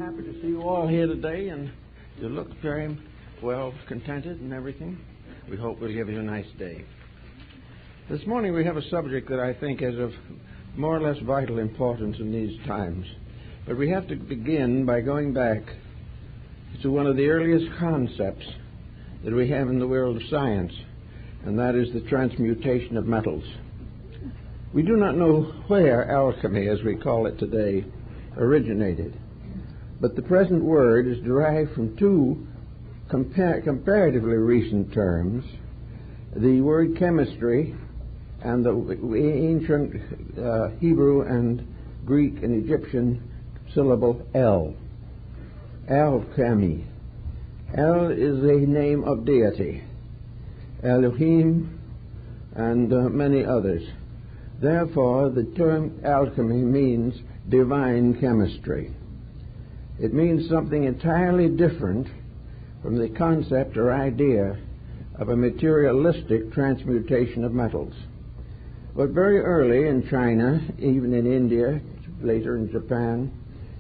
happy to see you all here today, and you look very well contented and everything. We hope we'll give you a nice day. This morning we have a subject that I think is of more or less vital importance in these times. But we have to begin by going back to one of the earliest concepts that we have in the world of science, and that is the transmutation of metals. We do not know where alchemy, as we call it today, originated, but the present word is derived from two comparatively recent terms, the word chemistry and the ancient Hebrew and Greek and Egyptian syllable El. Alchemy. El is a name of deity, Elohim, and many others. Therefore, the term alchemy means divine chemistry. It means something entirely different from the concept or idea of a materialistic transmutation of metals. But very early in China, even in India, later in Japan,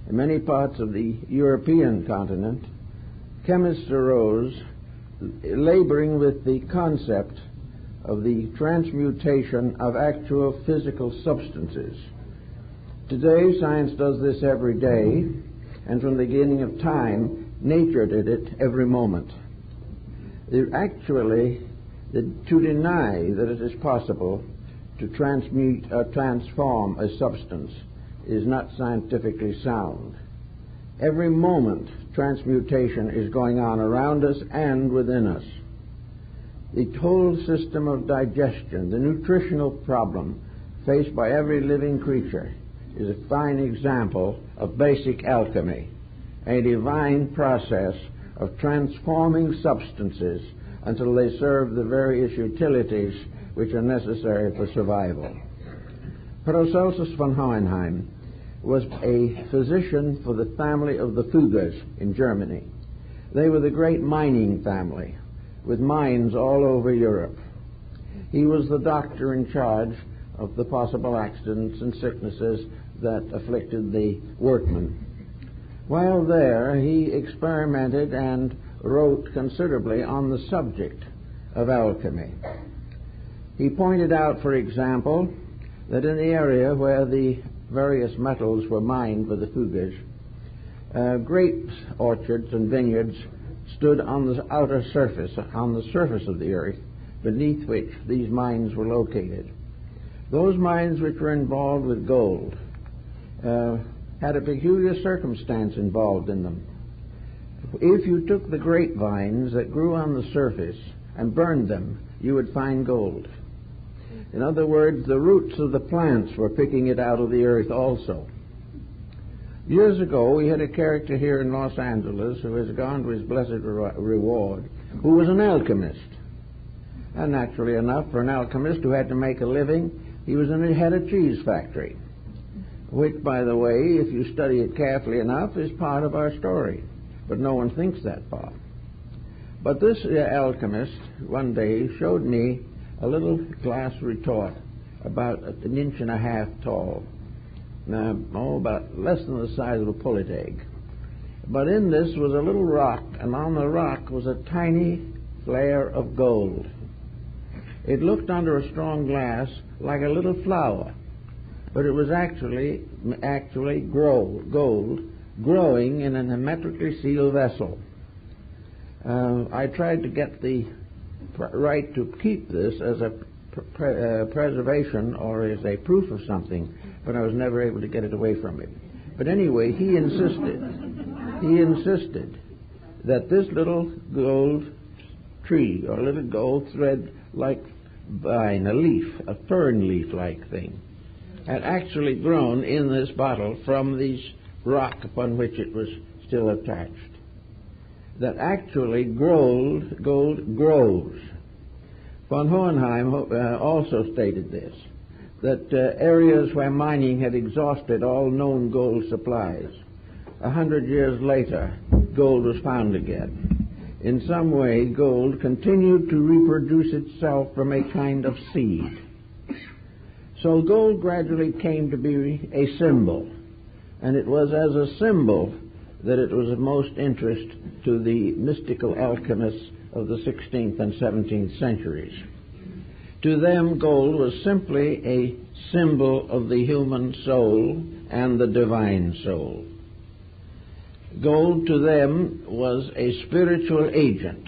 in many parts of the European continent, chemists arose laboring with the concept of the transmutation of actual physical substances. Today, science does this every day, and from the beginning of time, nature did it every moment. Actually, to deny that it is possible to transmute or transform a substance is not scientifically sound. Every moment, transmutation is going on around us and within us. The whole system of digestion, the nutritional problem faced by every living creature, is a fine example of basic alchemy, a divine process of transforming substances until they serve the various utilities which are necessary for survival. Paracelsus von Hohenheim was a physician for the family of the Fuggers in Germany. They were the great mining family, with mines all over Europe. He was the doctor in charge of the possible accidents and sicknesses that afflicted the workmen. While there, he experimented and wrote considerably on the subject of alchemy. He pointed out, for example, that in the area where the various metals were mined by the Fuggers, grape orchards and vineyards stood on the outer surface, on the surface of the earth, beneath which these mines were located. Those mines which were involved with gold had a peculiar circumstance involved in them. If you took the grapevines that grew on the surface and burned them, you would find gold. In other words, the roots of the plants were picking it out of the earth also. Years ago, we had a character here in Los Angeles who has gone to his blessed reward, who was an alchemist. And naturally enough, for an alchemist who had to make a living, he had a cheese factory, which, by the way, if you study it carefully enough, is part of our story. But no one thinks that far. But this alchemist one day showed me a little glass retort about an inch and a half tall, about less than the size of a pullet egg. But in this was a little rock, and on the rock was a tiny flare of gold. It looked under a strong glass like a little flower, but it was actually gold growing in a hermetically sealed vessel. I tried to get the right to keep this as a preservation or as a proof of something, but I was never able to get it away from him. But anyway, he insisted that this little gold tree or little gold thread-like vine, a leaf, a fern leaf-like thing, had actually grown in this bottle from the rock upon which it was still attached. That actually gold grows. Von Hohenheim also stated this, that areas where mining had exhausted all known gold supplies, 100 years later, gold was found again. In some way, gold continued to reproduce itself from a kind of seed. So gold gradually came to be a symbol, and it was as a symbol that it was of most interest to the mystical alchemists of the 16th and 17th centuries. To them, gold was simply a symbol of the human soul and the divine soul. Gold to them was a spiritual agent.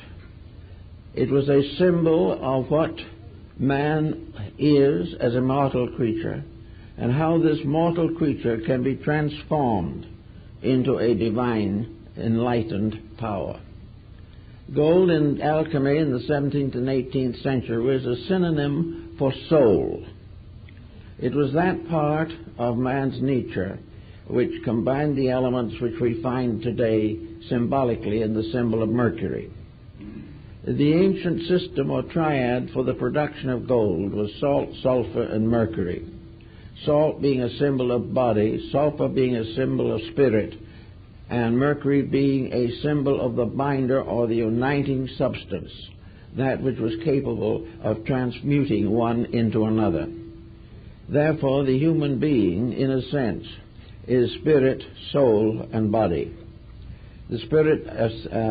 It was a symbol of what man is as a mortal creature and how this mortal creature can be transformed into a divine, enlightened power. Gold in alchemy in the 17th and 18th century was a synonym for soul. It was that part of man's nature which combined the elements which we find today symbolically in the symbol of mercury. The ancient system or triad for the production of gold was salt, sulfur, and mercury. Salt being a symbol of body, sulfur being a symbol of spirit, and mercury being a symbol of the binder or the uniting substance, that which was capable of transmuting one into another. Therefore, the human being, in a sense, is spirit, soul, and body. The spirit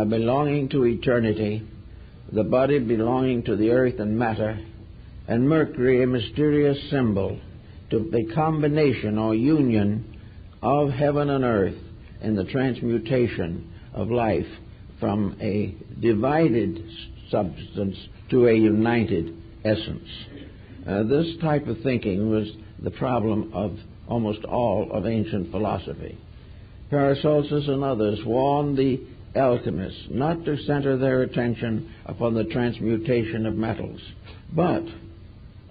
belonging to eternity, the body belonging to the earth and matter, and mercury a mysterious symbol to the combination or union of heaven and earth in the transmutation of life from a divided substance to a united essence. This type of thinking was the problem of almost all of ancient philosophy. Paracelsus and others warned the alchemists not to center their attention upon the transmutation of metals, but,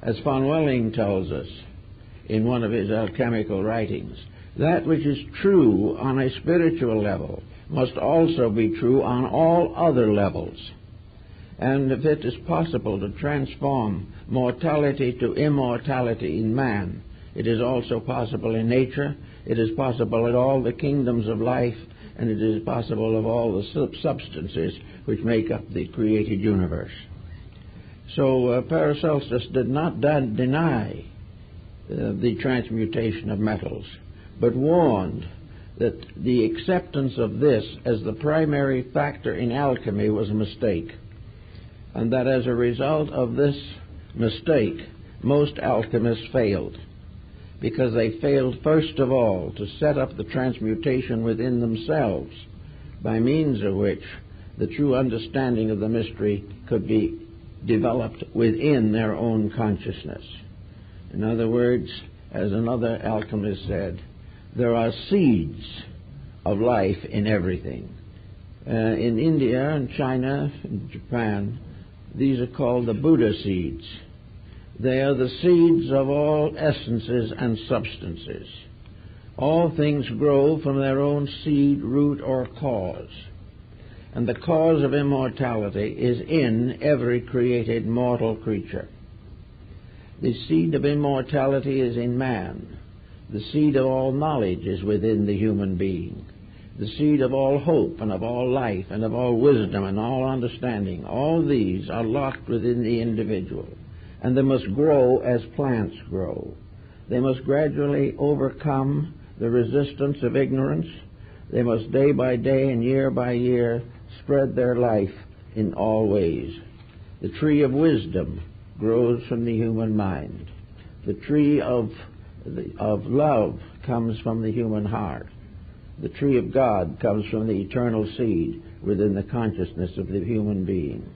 as von Welling tells us in one of his alchemical writings, that which is true on a spiritual level must also be true on all other levels. And if it is possible to transform mortality to immortality in man, it is also possible in nature, it is possible in all the kingdoms of life, and it is possible of all the substances which make up the created universe. So Paracelsus did not deny the transmutation of metals, but warned that the acceptance of this as the primary factor in alchemy was a mistake, and that as a result of this mistake, most alchemists failed, because they failed first of all to set up the transmutation within themselves, by means of which the true understanding of the mystery could be developed within their own consciousness. In other words, as another alchemist said, there are seeds of life in everything. In India and China and Japan, these are called the Buddha seeds. They are the seeds of all essences and substances. All things grow from their own seed, root, or cause. And the cause of immortality is in every created mortal creature. The seed of immortality is in man. The seed of all knowledge is within the human being. The seed of all hope and of all life and of all wisdom and all understanding, all these are locked within the individual. And they must grow as plants grow. They must gradually overcome the resistance of ignorance. They must day by day and year by year spread their life in all ways. The tree of wisdom grows from the human mind. The tree of love comes from the human heart. The tree of God comes from the eternal seed within the consciousness of the human being.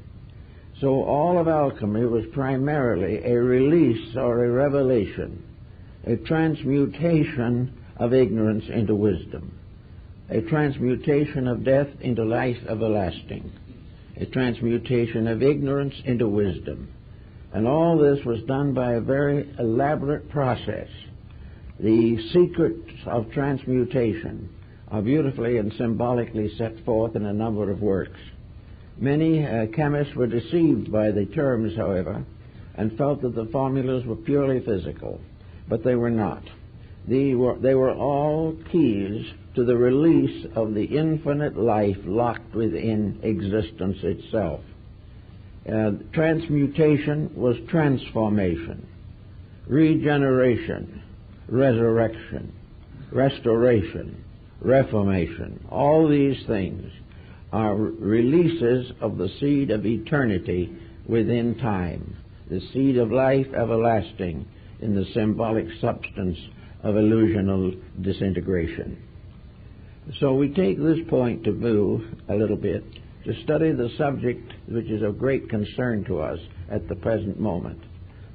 So all of alchemy was primarily a release or a revelation, a transmutation of ignorance into wisdom, a transmutation of death into life everlasting, a transmutation of ignorance into wisdom. And all this was done by a very elaborate process. The secrets of transmutation are beautifully and symbolically set forth in a number of works. Many chemists were deceived by the terms, however, and felt that the formulas were purely physical, but they were not. They were all keys to the release of the infinite life locked within existence itself. Transmutation was transformation, regeneration, resurrection, restoration, reformation. All these things are releases of the seed of eternity within time, the seed of life everlasting in the symbolic substance of illusional disintegration. So we take this point to view a little bit to study the subject which is of great concern to us at the present moment,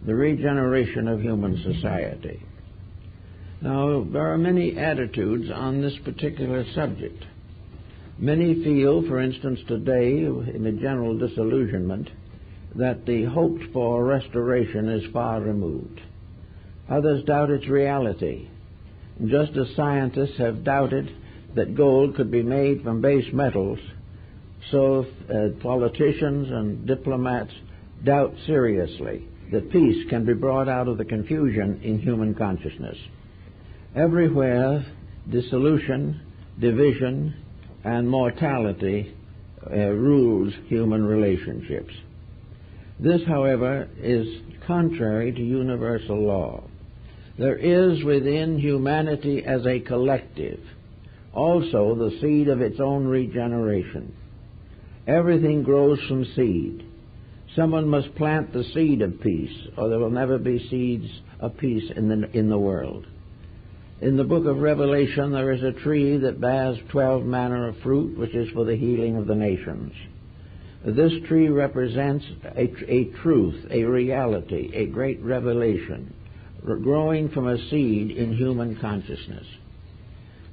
the regeneration of human society. Now, there are many attitudes on this particular subject. Many feel, for instance, today, in a general disillusionment, that the hoped-for restoration is far removed. Others doubt its reality, just as scientists have doubted that gold could be made from base metals, so politicians and diplomats doubt seriously that peace can be brought out of the confusion in human consciousness. Everywhere, dissolution, division, and mortality rules human relationships. This, however, is contrary to universal law. There is within humanity as a collective also the seed of its own regeneration. Everything grows from seed. Someone must plant the seed of peace, or there will never be seeds of peace in the world. In the book of Revelation, there is a tree that bears 12 manner of fruit, which is for the healing of the nations. This tree represents a truth, a reality, a great revelation, growing from a seed in human consciousness.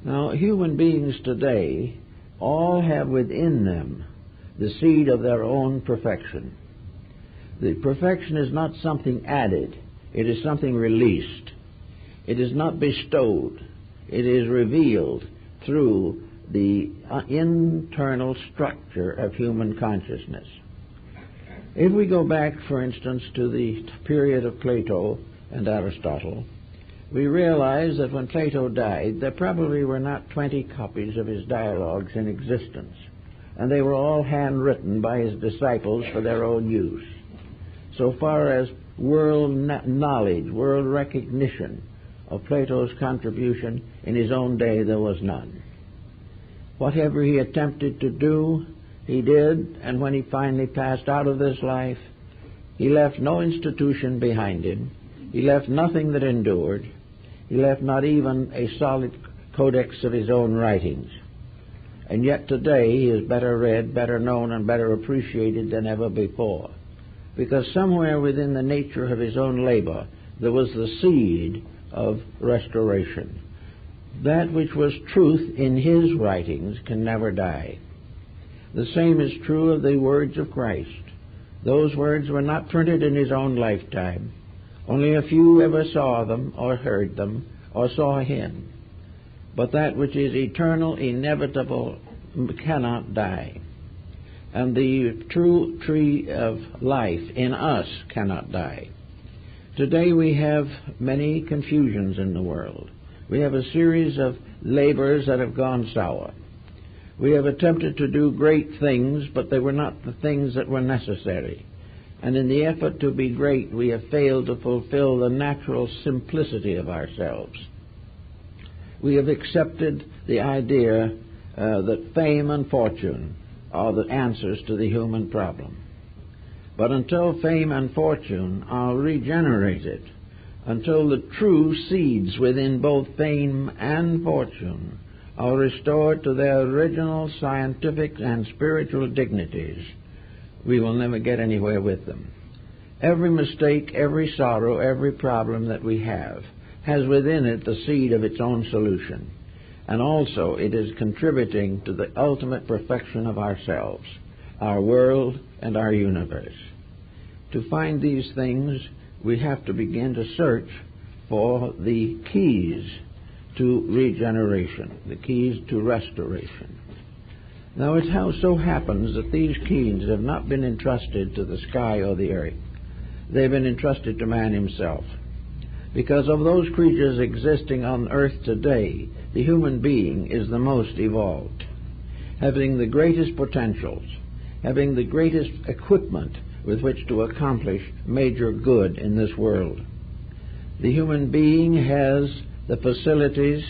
Now, human beings today all have within them the seed of their own perfection. The perfection is not something added. It is something released. It is not bestowed. It is revealed through the internal structure of human consciousness. If we go back, for instance, to the period of Plato and Aristotle, we realize that when Plato died, there probably were not 20 copies of his dialogues in existence, and they were all handwritten by his disciples for their own use. So far as world knowledge, world recognition of Plato's contribution in his own day, there was none. Whatever he attempted to do, he did, and when he finally passed out of this life, he left no institution behind him. He left nothing that endured. He left not even a solid codex of his own writings. And yet today he is better read, better known, and better appreciated than ever before, because somewhere within the nature of his own labor there was the seed of restoration. That which was truth in his writings can never die. The same is true of the words of Christ. Those words were not printed in his own lifetime. Only a few ever saw them or heard them or saw him. But that which is eternal, inevitable, cannot die. And the true tree of life in us cannot die. Today we have many confusions in the world. We have a series of labors that have gone sour. We have attempted to do great things, but they were not the things that were necessary. And in the effort to be great, we have failed to fulfill the natural simplicity of ourselves. We have accepted the idea that fame and fortune are the answers to the human problem. But until fame and fortune are regenerated, until the true seeds within both fame and fortune are restored to their original scientific and spiritual dignities, we will never get anywhere with them. Every mistake, every sorrow, every problem that we have has within it the seed of its own solution. And also it is contributing to the ultimate perfection of ourselves, our world, and our universe. To find these things, we have to begin to search for the keys to regeneration, the keys to restoration. Now, it so happens that these keys have not been entrusted to the sky or the earth. They've been entrusted to man himself. Because of those creatures existing on earth today, the human being is the most evolved, having the greatest potentials, having the greatest equipment with which to accomplish major good in this world. The human being has the facilities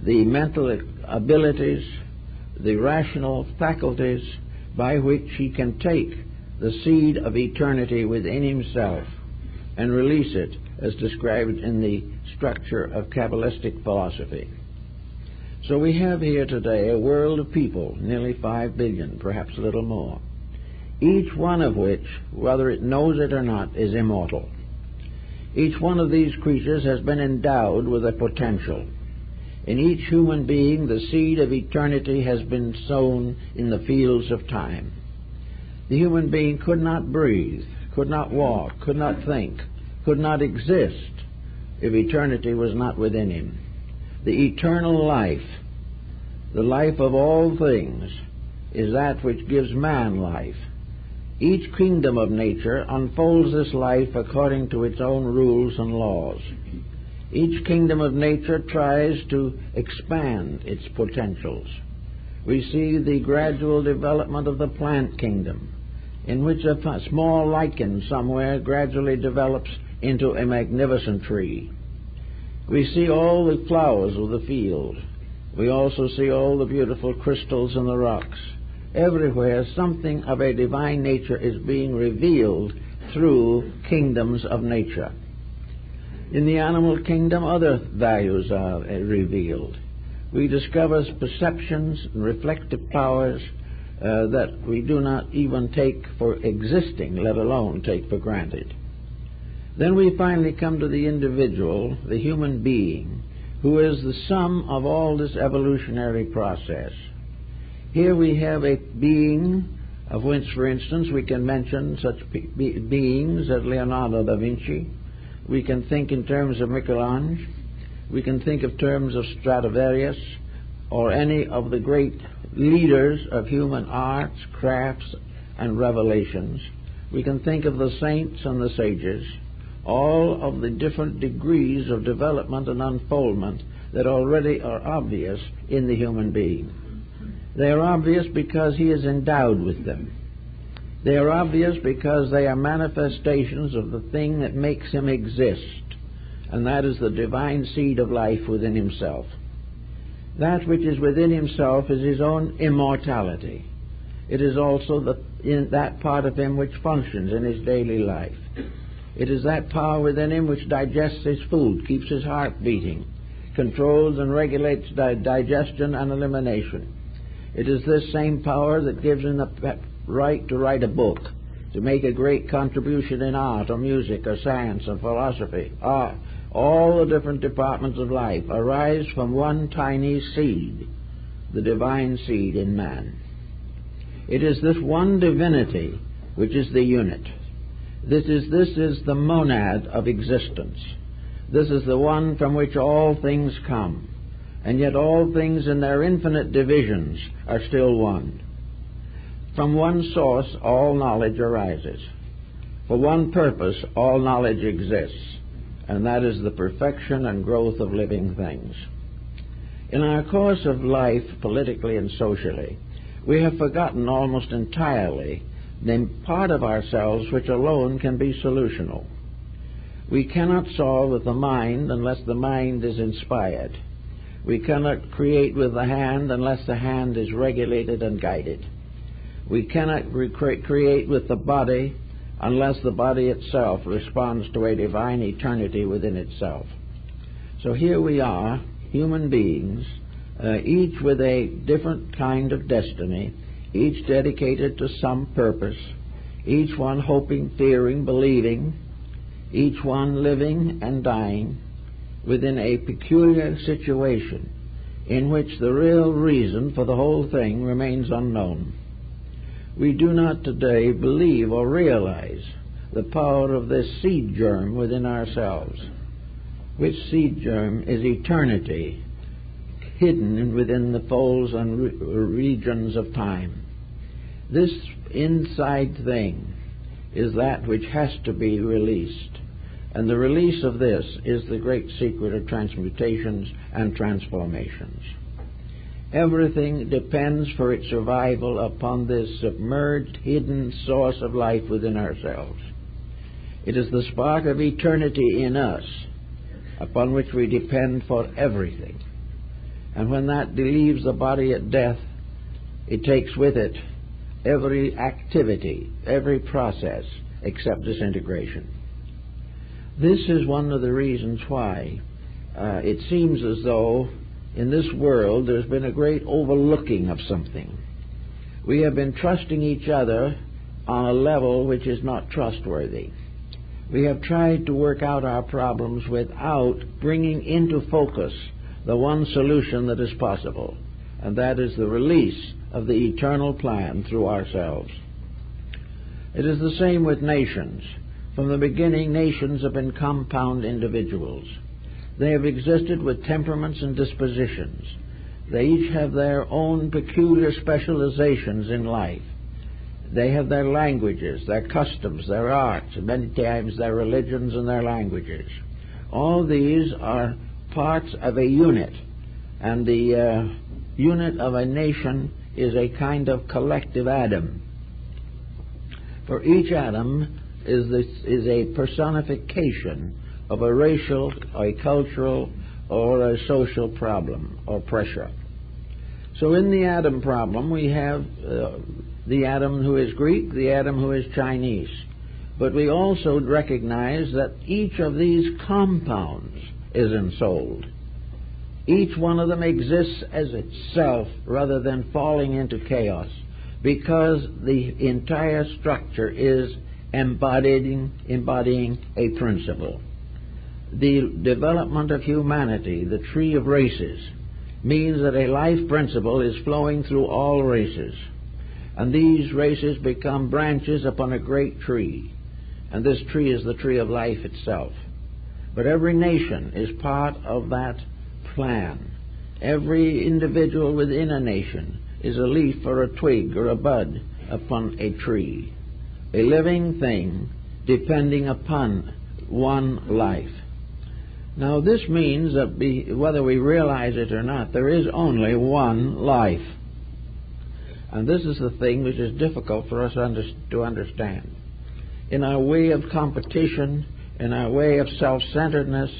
the mental abilities, the rational faculties by which he can take the seed of eternity within himself and release it as described in the structure of Kabbalistic philosophy. So we have here today a world of people, nearly 5 billion, perhaps a little more, each one of which, whether it knows it or not, is immortal. Each one of these creatures has been endowed with a potential. In each human being, the seed of eternity has been sown in the fields of time. The human being could not breathe, could not walk, could not think, could not exist if eternity was not within him. The eternal life, the life of all things, is that which gives man life. Each kingdom of nature unfolds this life according to its own rules and laws. Each kingdom of nature tries to expand its potentials. We see the gradual development of the plant kingdom, in which a small lichen somewhere gradually develops into a magnificent tree. We see all the flowers of the field. We also see all the beautiful crystals in the rocks. Everywhere something of a divine nature is being revealed through kingdoms of nature. In the animal kingdom, other values are revealed. We discover perceptions and reflective powers that we do not even take for existing, let alone take for granted. Then we finally come to the individual, the human being, who is the sum of all this evolutionary process. Here we have a being of which, for instance, we can mention such beings as Leonardo da Vinci. We can think in terms of Michelangelo. We can think of terms of Stradivarius or any of the great leaders of human arts, crafts, and revelations. We can think of the saints and the sages, all of the different degrees of development and unfoldment that already are obvious in the human being. They are obvious because he is endowed with them. They are obvious because they are manifestations of the thing that makes him exist, and that is the divine seed of life within himself. That which is within himself is his own immortality. It is also in that part of him which functions in his daily life. It is that power within him which digests his food, keeps his heart beating, controls and regulates digestion and elimination. It is this same power that gives him the right to write a book, to make a great contribution in art or music or science or philosophy. All the different departments of life arise from one tiny seed, the divine seed in man. It is this one divinity which is the unit. This is the monad of existence. This is the one from which all things come, and yet all things in their infinite divisions are still one. From one source all knowledge arises. For one purpose all knowledge exists, and that is the perfection and growth of living things. In our course of life, politically and socially, we have forgotten almost entirely the part of ourselves which alone can be solutional. We cannot solve with the mind unless the mind is inspired. We cannot create with the hand unless the hand is regulated and guided. We cannot create with the body unless the body itself responds to a divine eternity within itself. So here we are, human beings, each with a different kind of destiny, each dedicated to some purpose, each one hoping, fearing, believing, each one living and dying within a peculiar situation in which the real reason for the whole thing remains unknown. We do not today believe or realize the power of this seed germ within ourselves, which seed germ is eternity hidden within the folds and regions of time. This inside thing is that which has to be released, and the release of this is the great secret of transmutations and transformations. Everything depends for its survival upon this submerged, hidden source of life within ourselves. It is the spark of eternity in us upon which we depend for everything. And when that leaves the body at death, it takes with it every activity, every process, except disintegration. This is one of the reasons why it seems as though in this world there's been a great overlooking of something. We have been trusting each other on a level which is not trustworthy. We have tried to work out our problems without bringing into focus the one solution that is possible, and that is the release of the eternal plan through ourselves. It is the same with nations. From the beginning, nations have been compound individuals. They have existed with temperaments and dispositions. They each have their own peculiar specializations in life. They have their languages, their customs, their arts, and many times their religions and their languages. All these are parts of a unit, and the unit of a nation is a kind of collective atom. For each atom is a personification of a racial, or a cultural, or a social problem or pressure. So in the atom problem, we have the atom who is Greek, the atom who is Chinese. But we also recognize that each of these compounds is ensouled. Each one of them exists as itself rather than falling into chaos, because the entire structure is embodying a principle. The development of humanity, the tree of races, means that a life principle is flowing through all races, and these races become branches upon a great tree, and this tree is the tree of life itself. But every nation is part of that plan. Every individual within a nation is a leaf or a twig or a bud upon a tree, a living thing depending upon one life. Now this means that whether we realize it or not, there is only one life. And this is the thing which is difficult for us to understand. In our way of competition, in our way of self-centeredness,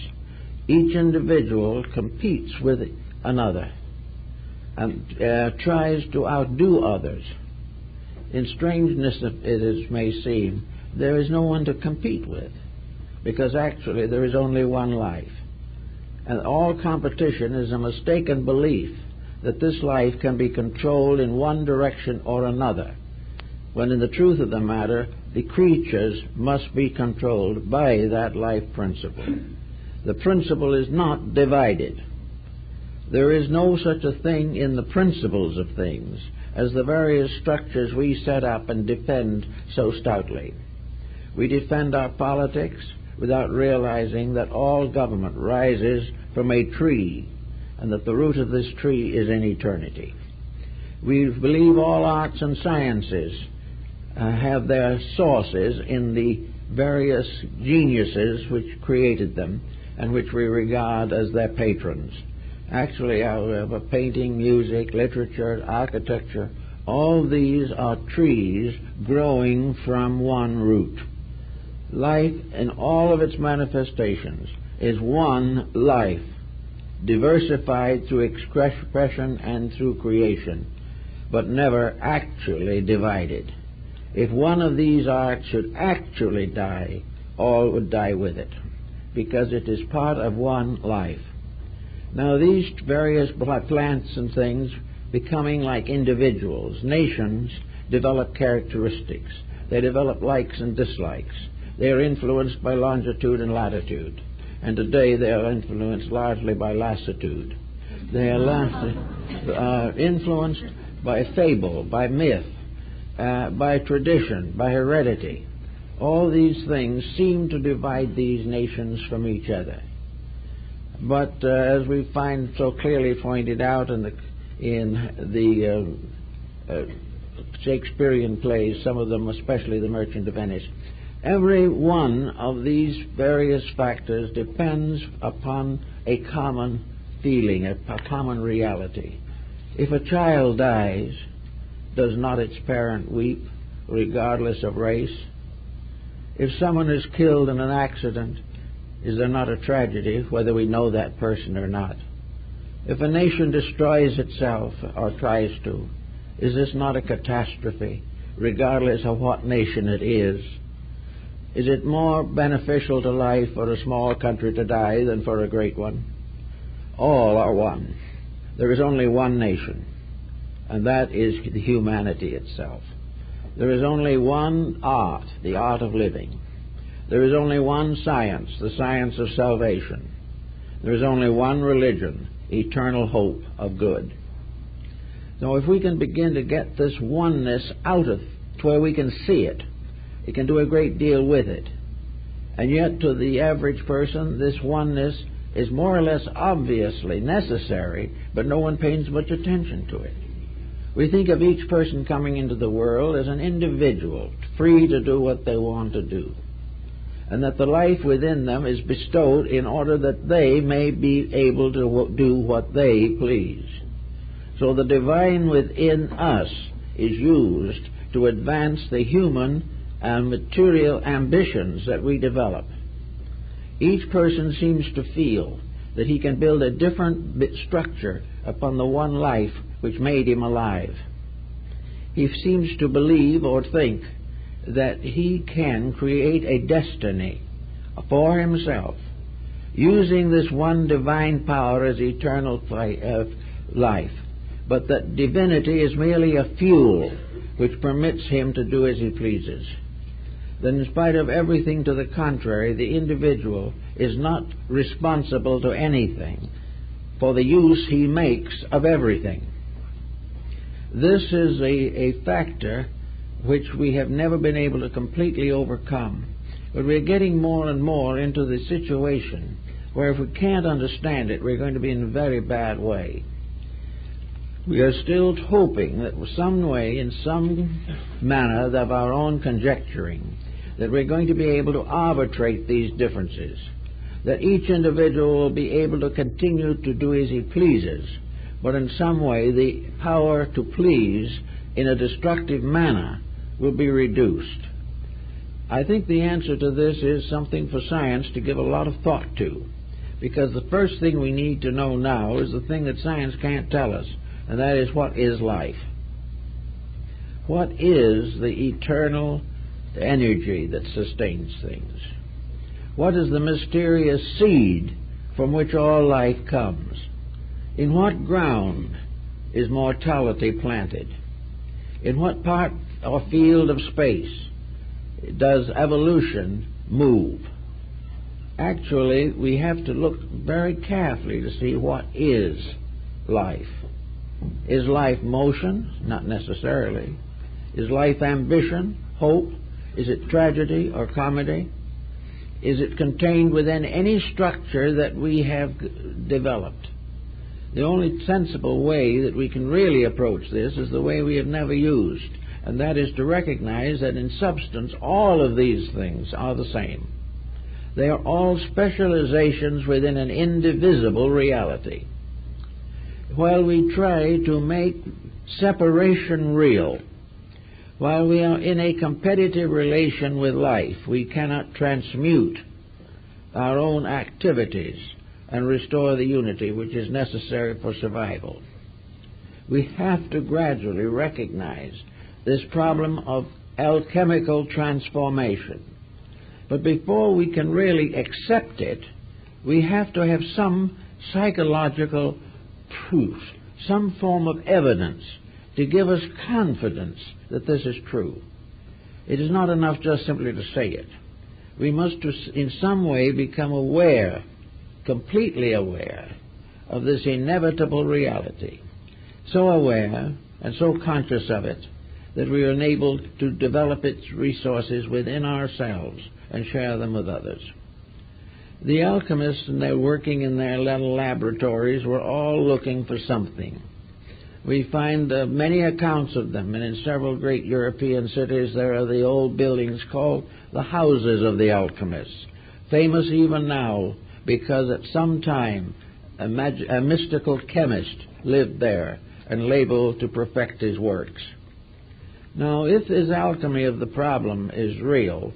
each individual competes with another and tries to outdo others. In strangeness it may seem, there is no one to compete with, because actually there is only one life. And all competition is a mistaken belief that this life can be controlled in one direction or another, when in the truth of the matter, the creatures must be controlled by that life principle. The principle is not divided. There is no such a thing in the principles of things as the various structures we set up and defend so stoutly. We defend our politics without realizing that all government rises from a tree, and that the root of this tree is in eternity. We believe all arts and sciences have their sources in the various geniuses which created them and which we regard as their patrons. Actually, however, painting, music, literature, architecture, all these are trees growing from one root. Life in all of its manifestations is one life, diversified through expression and through creation, but never actually divided. If one of these arts should actually die, all would die with it, because it is part of one life. Now these various plants and things becoming like individuals, nations develop characteristics. They develop likes and dislikes. They are influenced by longitude and latitude. And today they are influenced largely by lassitude. They are influenced by fable, by myth, by tradition, by heredity. All these things seem to divide these nations from each other. But as we find so clearly pointed out in the Shakespearean plays, some of them, especially The Merchant of Venice, every one of these various factors depends upon a common feeling, a common reality. If a child dies, does not its parent weep, regardless of race? If someone is killed in an accident, is there not a tragedy, whether we know that person or not? If a nation destroys itself or tries to, is this not a catastrophe, regardless of what nation it is? Is it more beneficial to life for a small country to die than for a great one? All are one. There is only one nation, and that is the humanity itself. There is only one art, the art of living. There is only one science, the science of salvation. There is only one religion, eternal hope of good. So if we can begin to get this oneness out of to where we can see it, it can do a great deal with it. And yet to the average person, this oneness is more or less obviously necessary, but no one pays much attention to it. We think of each person coming into the world as an individual, free to do what they want to do, and that the life within them is bestowed in order that they may be able to do what they please. So the divine within us is used to advance the human and material ambitions that we develop. Each person seems to feel that he can build a different structure upon the one life which made him alive. He seems to believe or think that he can create a destiny for himself, using this one divine power as eternal life, but that divinity is merely a fuel which permits him to do as he pleases. Then in spite of everything to the contrary, the individual is not responsible to anything for the use he makes of everything. This is a factor which we have never been able to completely overcome. But we're getting more and more into the situation where if we can't understand it, we're going to be in a very bad way. We are still hoping that some way, in some manner of our own conjecturing, that we're going to be able to arbitrate these differences, that each individual will be able to continue to do as he pleases, but in some way the power to please in a destructive manner will be reduced. I think the answer to this is something for science to give a lot of thought to, because the first thing we need to know now is the thing that science can't tell us, and that is, what is life? What is the eternal energy that sustains things? What is the mysterious seed from which all life comes? In what ground is mortality planted? In what part or field of space does evolution move? Actually, we have to look very carefully to see what is life. Is life motion? Not necessarily. Is life ambition, hope? Is it tragedy or comedy? Is it contained within any structure that we have developed? The only sensible way that we can really approach this is the way we have never used, and that is to recognize that in substance all of these things are the same. They are all specializations within an indivisible reality. While we try to make separation real, while we are in a competitive relation with life, we cannot transmute our own activities and restore the unity which is necessary for survival. We have to gradually recognize this problem of alchemical transformation. But before we can really accept it, we have to have some psychological proof, some form of evidence to give us confidence that this is true. It is not enough just simply to say it. We must in some way become aware, completely aware, of this inevitable reality. So aware and so conscious of it that we are enabled to develop its resources within ourselves and share them with others. The alchemists, and they're working in their little laboratories, were all looking for something. We find many accounts of them, and in several great European cities there are the old buildings called the houses of the alchemists, famous even now because at some time a mystical chemist lived there and labeled to perfect his works. Now, if this alchemy of the problem is real,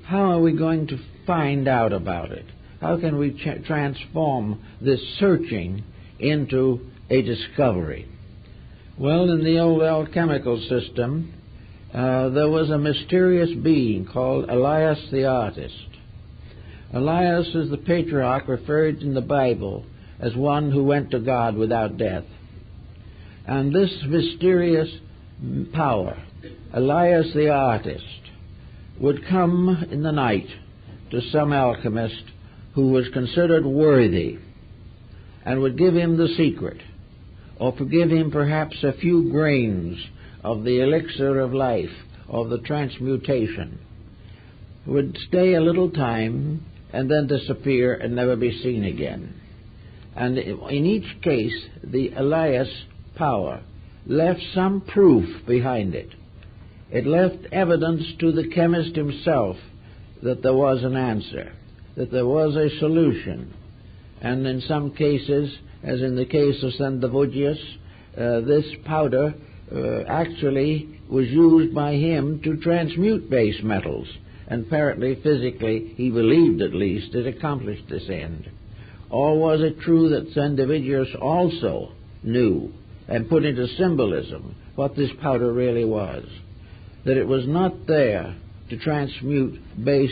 how are we going to find out about it? How can we transform this searching into a discovery. Well, in the old alchemical system, there was a mysterious being called Elias the artist. Elias is the patriarch referred in the Bible as one who went to God without death. And this mysterious power, Elias the artist, would come in the night to some alchemist who was considered worthy and would give him the secret, or forgive him perhaps a few grains of the elixir of life, of the transmutation, would stay a little time and then disappear and never be seen again. And in each case, the Elias power left some proof behind it. It left evidence to the chemist himself that there was an answer, that there was a solution. And in some cases, as in the case of Sandovigius, this powder actually was used by him to transmute base metals. And apparently, physically, he believed at least, it accomplished this end. Or was it true that Sandovigius also knew and put into symbolism what this powder really was? That it was not there to transmute base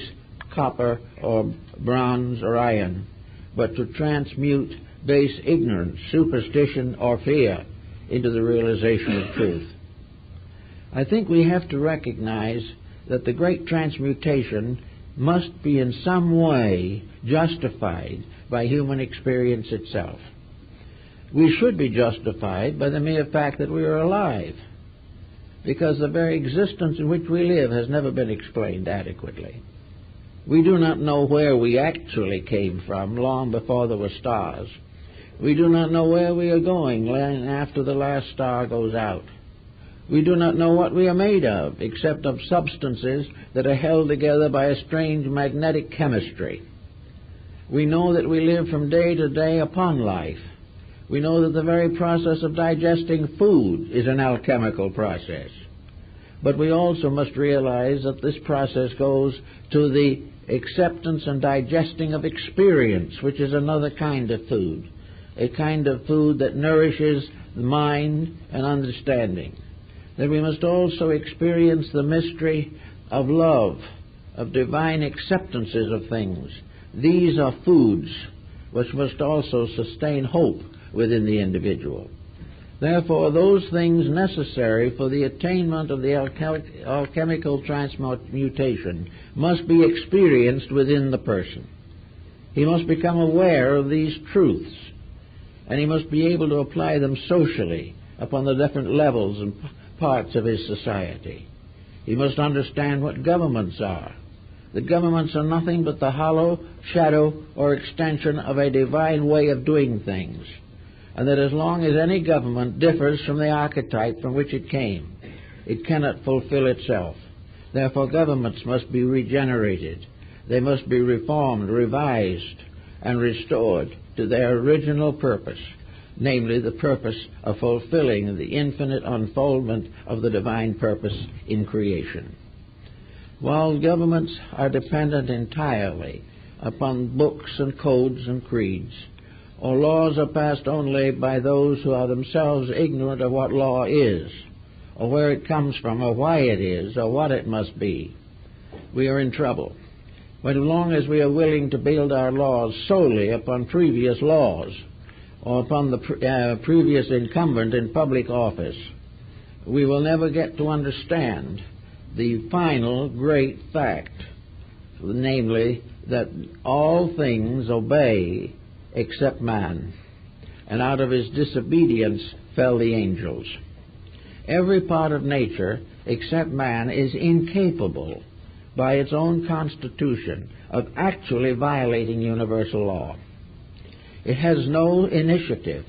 copper or bronze or iron, but to transmute base ignorance, superstition, or fear into the realization of truth. I think we have to recognize that the great transmutation must be in some way justified by human experience itself. We should be justified by the mere fact that we are alive, because the very existence in which we live has never been explained adequately. We do not know where we actually came from long before there were stars. We do not know where we are going after the last star goes out. We do not know what we are made of, except of substances that are held together by a strange magnetic chemistry. We know that we live from day to day upon life. We know that the very process of digesting food is an alchemical process. But we also must realize that this process goes to the acceptance and digesting of experience, which is another kind of food, a kind of food that nourishes the mind and understanding. That we must also experience the mystery of love, of divine acceptances of things. These are foods which must also sustain hope within the individual. Therefore, those things necessary for the attainment of the alchemical transmutation must be experienced within the person. He must become aware of these truths, and he must be able to apply them socially upon the different levels and parts of his society. He must understand what governments are. The governments are nothing but the hollow shadow or extension of a divine way of doing things, and that as long as any government differs from the archetype from which it came, it cannot fulfill itself. Therefore, governments must be regenerated. They must be reformed, revised, and restored to their original purpose, namely the purpose of fulfilling the infinite unfoldment of the divine purpose in creation. While governments are dependent entirely upon books and codes and creeds, or laws are passed only by those who are themselves ignorant of what law is, or where it comes from, or why it is, or what it must be, we are in trouble. But as long as we are willing to build our laws solely upon previous laws, or upon the previous incumbent in public office, we will never get to understand the final great fact, namely that all things obey except man, and out of his disobedience fell the angels. Every part of nature except man is incapable by its own constitution of actually violating universal law. It has no initiative.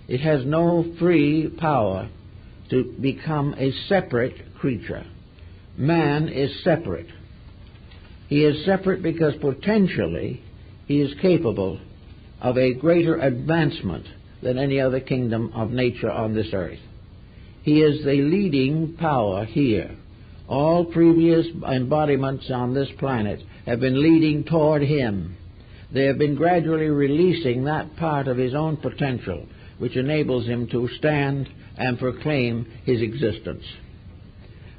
It has no free power to become a separate creature. Man is separate. He is separate because potentially he is capable of a greater advancement than any other kingdom of nature on this earth. He is the leading power here. All previous embodiments on this planet have been leading toward him. They have been gradually releasing that part of his own potential which enables him to stand and proclaim his existence.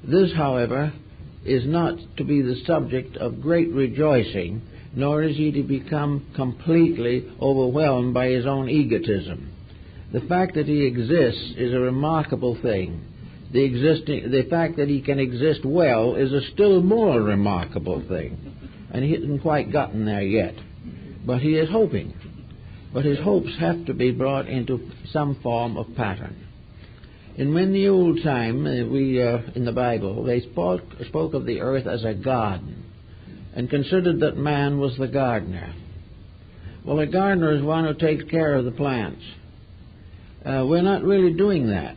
This, however, is not to be the subject of great rejoicing, nor is he to become completely overwhelmed by his own egotism. The fact that he exists is a remarkable thing. The fact that he can exist well is a still more remarkable thing. And he hasn't quite gotten there yet. But he is hoping. But his hopes have to be brought into some form of pattern. And when the old time, in the Bible, they spoke of the earth as a garden and considered that man was the gardener. Well, a gardener is one who takes care of the plants. We're not really doing that.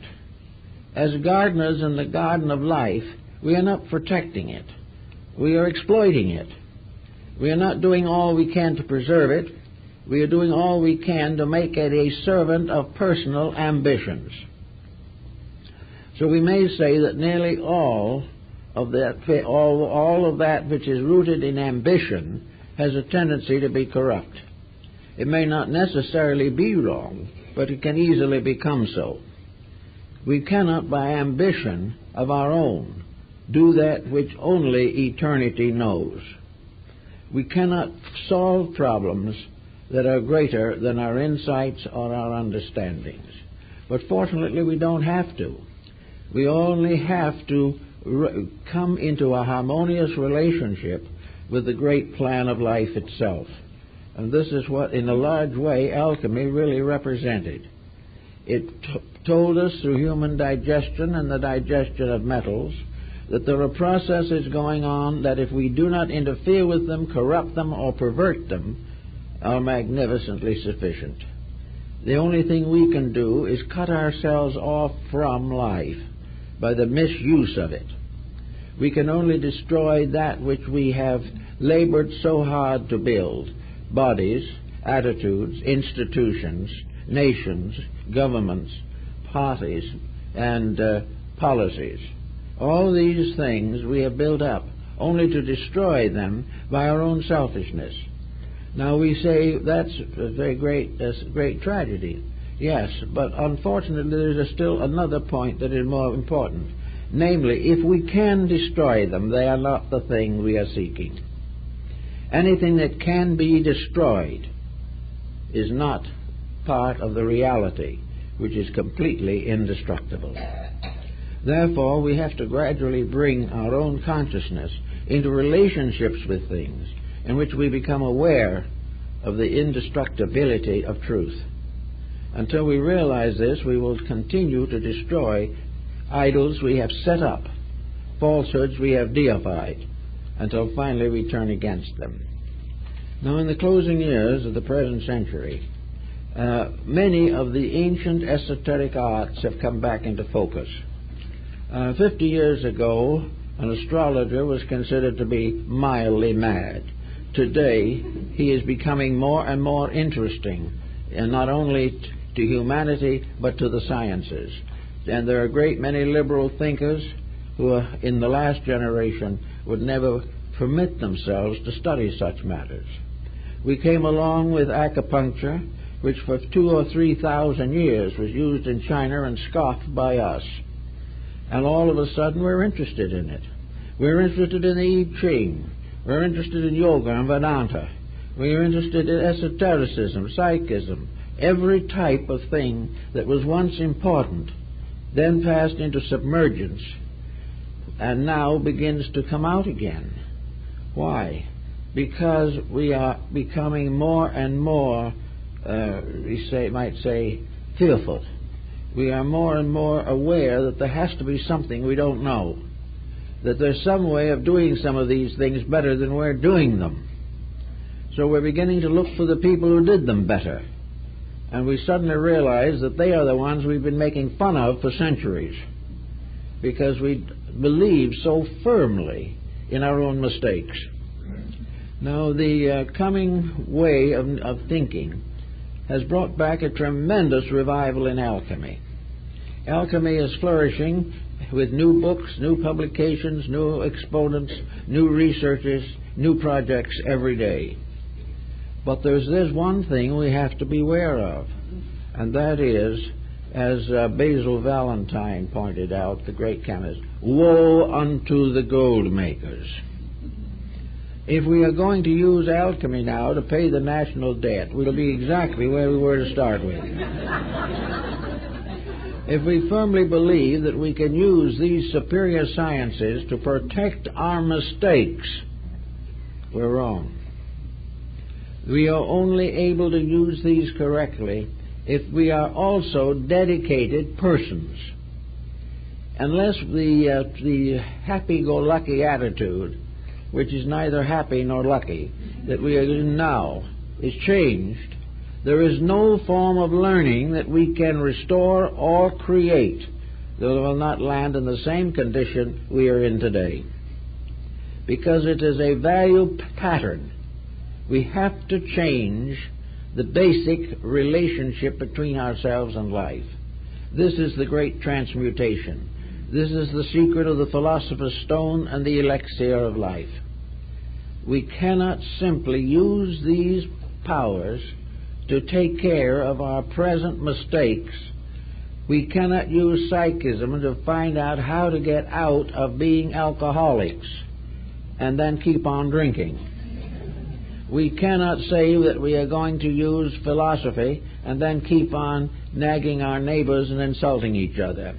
As gardeners in the garden of life, we are not protecting it. We are exploiting it. We are not doing all we can to preserve it. We are doing all we can to make it a servant of personal ambitions. So we may say that nearly all of that which is rooted in ambition has a tendency to be corrupt. It may not necessarily be wrong, but it can easily become so. We cannot, by ambition of our own, do that which only eternity knows. We cannot solve problems that are greater than our insights or our understandings. But fortunately, we don't have to. We only have to come into a harmonious relationship with the great plan of life itself. And this is what, in a large way, alchemy really represented. It told us through human digestion and the digestion of metals that there are processes going on that, if we do not interfere with them, corrupt them, or pervert them, are magnificently sufficient. The only thing we can do is cut ourselves off from life by the misuse of it. We can only destroy that which we have labored so hard to build: bodies, attitudes, institutions, nations, governments, parties, and policies. All these things we have built up only to destroy them by our own selfishness. Now we say that's a very great tragedy. Yes, but unfortunately there is still another point that is more important. Namely, if we can destroy them, they are not the thing we are seeking. Anything that can be destroyed is not part of the reality, which is completely indestructible. Therefore, we have to gradually bring our own consciousness into relationships with things in which we become aware of the indestructibility of truth. Until we realize this, we will continue to destroy idols we have set up, falsehoods we have deified, until finally we turn against them. Now, in the closing years of the present century, many of the ancient esoteric arts have come back into focus. 50 years ago, an astrologer was considered to be mildly mad. Today, he is becoming more and more interesting, and not only to humanity, but to the sciences. And there are a great many liberal thinkers who, in the last generation, would never permit themselves to study such matters. We came along with acupuncture, which for 2,000 or 3,000 years was used in China and scoffed by us. And all of a sudden we're interested in it. We're interested in the I Ching. We're interested in yoga and Vedanta. We're interested in esotericism, psychism, every type of thing that was once important, then passed into submergence, and now begins to come out again. Why? Because we are becoming more and more, might say, fearful. We are more and more aware that there has to be something we don't know, that there's some way of doing some of these things better than we're doing them. So we're beginning to look for the people who did them better. And we suddenly realize that they are the ones we've been making fun of for centuries, because we believe so firmly in our own mistakes. Now, the coming way of thinking has brought back a tremendous revival in alchemy. Alchemy is flourishing with new books, new publications, new exponents, new researches, new projects every day. But there's one thing we have to beware of, and that is, as Basil Valentine pointed out, the great chemist, woe unto the gold makers. If we are going to use alchemy now to pay the national debt, we'll be exactly where we were to start with. If we firmly believe that we can use these superior sciences to protect our mistakes, we're wrong. We are only able to use these correctly if we are also dedicated persons. Unless the happy-go-lucky attitude, which is neither happy nor lucky, that we are in now, is changed, there is no form of learning that we can restore or create that will not land in the same condition we are in today. Because it is a value pattern. We have to change the basic relationship between ourselves and life. This is the great transmutation. This is the secret of the philosopher's stone and the elixir of life. We cannot simply use these powers to take care of our present mistakes. We cannot use psychism to find out how to get out of being alcoholics and then keep on drinking. We cannot say that we are going to use philosophy and then keep on nagging our neighbors and insulting each other.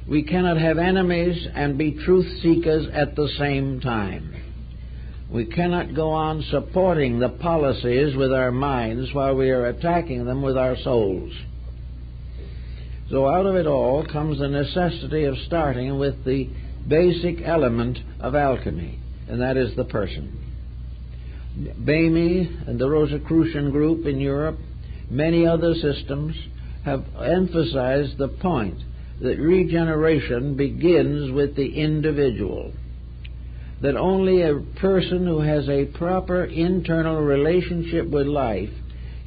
We cannot have enemies and be truth seekers at the same time. We cannot go on supporting the policies with our minds while we are attacking them with our souls. So out of it all comes the necessity of starting with the basic element of alchemy, and that is the person. Bamey and the Rosicrucian group in Europe, many other systems, have emphasized the point that regeneration begins with the individual. That only a person who has a proper internal relationship with life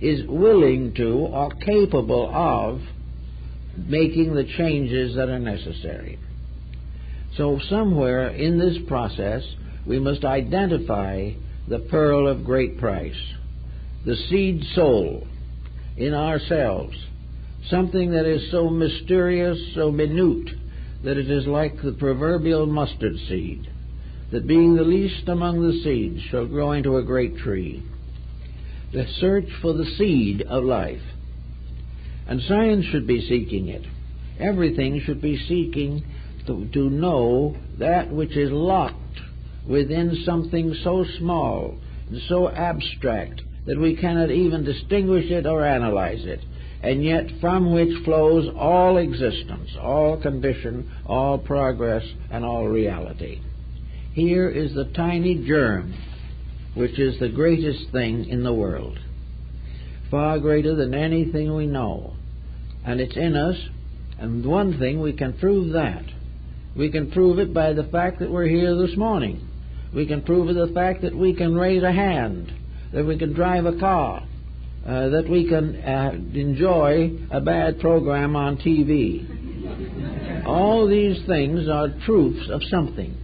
is willing to or capable of making the changes that are necessary. So somewhere in this process we must identify the pearl of great price, the seed soul in ourselves, something that is so mysterious, so minute, that it is like the proverbial mustard seed, that being the least among the seeds shall grow into a great tree. The search for the seed of life. And science should be seeking it. Everything should be seeking to know that which is locked within something so small and so abstract that we cannot even distinguish it or analyze it, and yet from which flows all existence, all condition, all progress, and all reality. Here is the tiny germ, which is the greatest thing in the world, far greater than anything we know. And it's in us, and one thing we can prove that. We can prove it by the fact that we're here this morning. We can prove it by the fact that we can raise a hand, that we can drive a car, that we can enjoy a bad program on TV. All these things are proofs of something.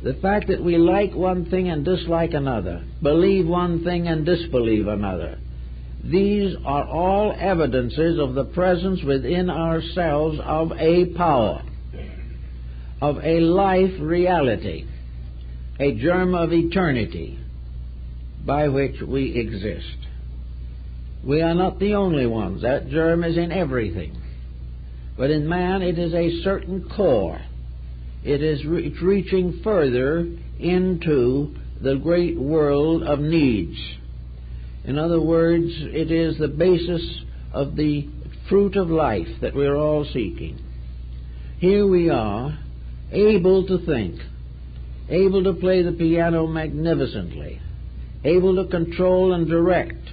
The fact that we like one thing and dislike another, believe one thing and disbelieve another, these are all evidences of the presence within ourselves of a power, of a life reality, a germ of eternity by which we exist. We are not the only ones. That germ is in everything. But in man it is a certain core. It's reaching further into the great world of needs. In other words, it is the basis of the fruit of life that we're all seeking. Here we are, able to think, able to play the piano magnificently, able to control and direct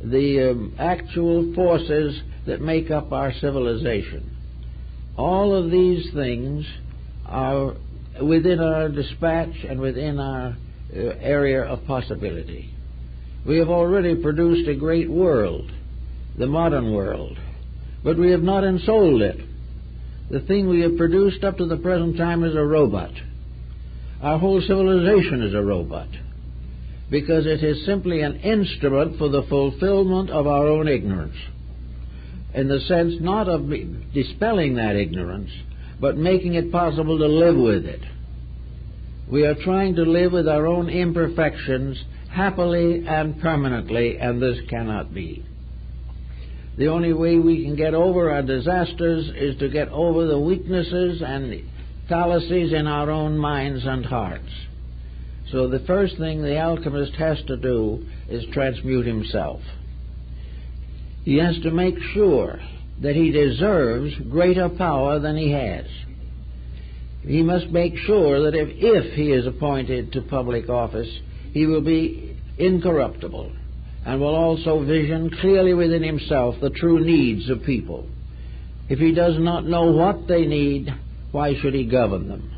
the actual forces that make up our civilization. All of these things are within our dispatch and within our area of possibility. We have already produced a great world, the modern world, but we have not ensouled it. The thing we have produced up to the present time is a robot. Our whole civilization is a robot. because it is simply an instrument for the fulfillment of our own ignorance, in the sense not of dispelling that ignorance, but making it possible to live with it. We are trying to live with our own imperfections happily and permanently, and this cannot be. The only way we can get over our disasters is to get over the weaknesses and fallacies in our own minds and hearts. So the first thing the alchemist has to do is transmute himself. He has to make sure that he deserves greater power than he has. He must make sure that if he is appointed to public office, he will be incorruptible and will also vision clearly within himself the true needs of people. If he does not know what they need, why should he govern them?